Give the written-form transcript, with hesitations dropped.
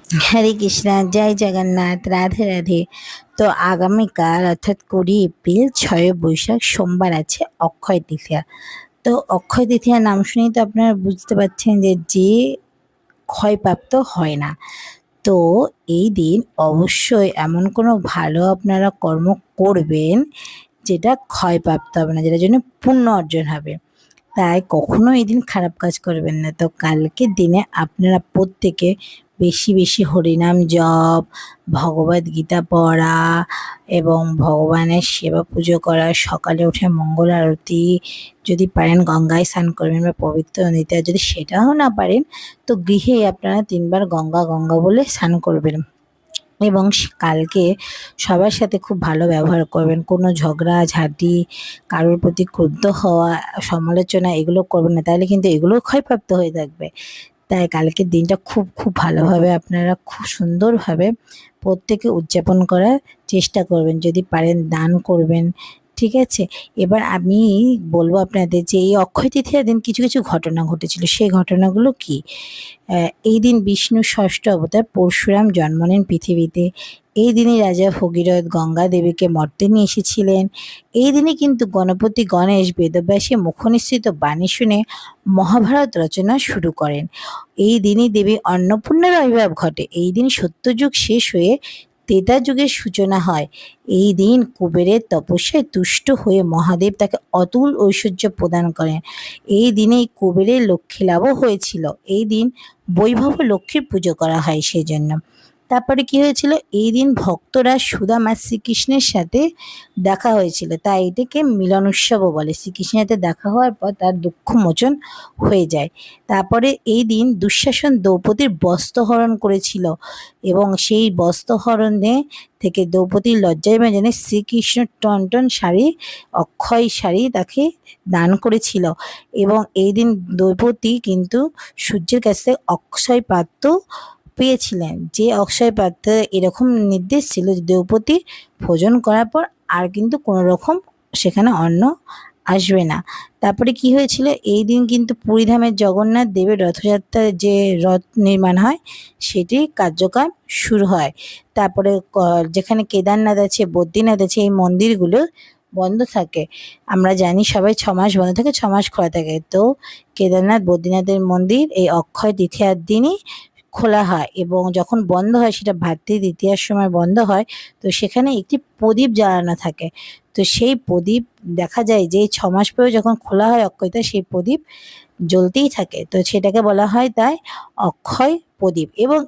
হরে কৃষ্ণা, জয় জগন্নাথ, রাধে রাধে। তো আগামীকাল অর্থাৎ 20 এপ্রিল 6 বৈশাখ সোমবার আছে অক্ষয় তৃতীয়া। তো অক্ষয় তৃতীয়ার নাম শুনেই তো আপনারা বুঝতে পারছেন যে ক্ষয়প্রাপ্ত হয় না। তো এই দিন অবশ্যই এমন কোনো ভালো আপনারা কর্ম করবেন যেটা ক্ষয়প্রাপ্ত হবে না, যেটার জন্য পুণ্য অর্জন হবে। তাই কখনো এই দিন খারাপ কাজ করবেন না। তো কালকের দিনে আপনারা প্রত্যেকে বেশি বেশি হরিনাম জপ, ভগবদ গীতা পড়া এবং ভগবানের সেবা পুজো করা, সকালে উঠে মঙ্গল আরতি, যদি পারেন গঙ্গায় স্নান করবেন বা পবিত্র নদীতে, আর যদি সেটাও না পারেন তো গৃহেই আপনারা 3 বার গঙ্গা গঙ্গা বলে স্নান করবেন। এবং কালকে সবার সাথে খুব ভালো ব্যবহার করবেন। কোনো ঝগড়াঝাঁটি, কারোর প্রতি ক্রুদ্ধ হওয়া, সমালোচনা এগুলো করবেন না, তাহলে কিন্তু এগুলোও ক্ষয়প্রাপ্ত হয়ে থাকবে। তাই কালকের দিনটা খুব খুব ভালোভাবে আপনারা খুব সুন্দরভাবে প্রত্যেকে উদযাপন করার চেষ্টা করবেন। যদি পারেন দান করবেন, ঠিক আছে? এবার আমি বলবো আপনাদের যে এই অক্ষয় তৃতীয়ার দিন কিছু কিছু ঘটনা ঘটেছিল। সেই ঘটনাগুলো কি? এই দিন বিষ্ণুর ষষ্ঠ অবতার পরশুরাম জন্ম নেন পৃথিবীতে। এই দিনই রাজা ভগীরথ গঙ্গা দেবীকে মর্তে নিয়ে এসেছিলেন। এই দিনে কিন্তু গণপতি গণেশ বেদব্যাসের মুখনিসৃত বাণী শুনে মহাভারত রচনা শুরু করেন। এই দিনই দেবী অন্নপূর্ণার আবির্ভাব ঘটে। এই দিন সত্যযুগ শেষ হয়ে ত্রেতা যুগের সূচনা হয়। এই দিন কুবেরের তপস্যায় তুষ্ট হয়ে মহাদেব তাকে অতুল ঐশ্বর্য প্রদান করেন। এই দিনেই কুবেরের লক্ষ্মী লাভও হয়েছিল। এই দিন বৈভব লক্ষ্মীর পুজো করা হয় সেজন্য। তারপরে কি হয়েছিল? এই দিন ভক্তরা সুদামা শ্রীকৃষ্ণের সাথে দেখা হয়েছিল, তাই এটাকে মিলন উৎসবও বলে। শ্রীকৃষ্ণের সাথে দেখা হওয়ার পর তার দুঃখ মোচন হয়ে যায়। তারপরে এই দিন দুঃশাসন দ্রৌপদীর বস্ত্রহরণ করেছিল এবং সেই বস্ত্রহরণে থেকে দ্রৌপদীর লজ্জায় জেনে শ্রীকৃষ্ণ টনটন শাড়ি, অক্ষয় শাড়ি তাকে দান করেছিল। এবং এই দিন দ্রৌপদী কিন্তু সূর্যের কাছ থেকে অক্ষয় পাত্র পেয়েছিলেন, যে অক্ষয় পাত্রে এরকম নির্দেশ ছিল যে দ্রৌপদী ভোজন করার পর আর কিন্তু কোনো রকম সেখানে অন্ন আসবে না। তারপরে কি হয়েছিল? এই দিন কিন্তু পুরীধামের জগন্নাথ দেবের রথযাত্রার যে রথ নির্মাণ হয় সেটির কার্যক্রম শুরু হয়। তারপরে যেখানে কেদারনাথ আছে, বদ্রীনাথ আছে, এই মন্দিরগুলো বন্ধ থাকে। আমরা জানি সবাই 6 মাস বন্ধ থাকে, 6 মাস খোলা থাকে। তো কেদারনাথ বদ্রীনাথের মন্দির এই অক্ষয় তৃতীয়ার দিনই খোলা হয় এবং যখন বন্ধ হয় সেটা ভাতৃ দ্বিতীয়ার সময় বন্ধ হয়। তো সেখানে একটি প্রদীপ জ্বালানো থাকে। তো সেই প্রদীপ দেখা যায় যে 6 মাস পরেও যখন খোলা হয় অক্ষয়টা, সেই প্রদীপ জ্বলতেই থাকে। তো সেটাকে বলা হয় তাই অক্ষয় প্রদীপ। এবং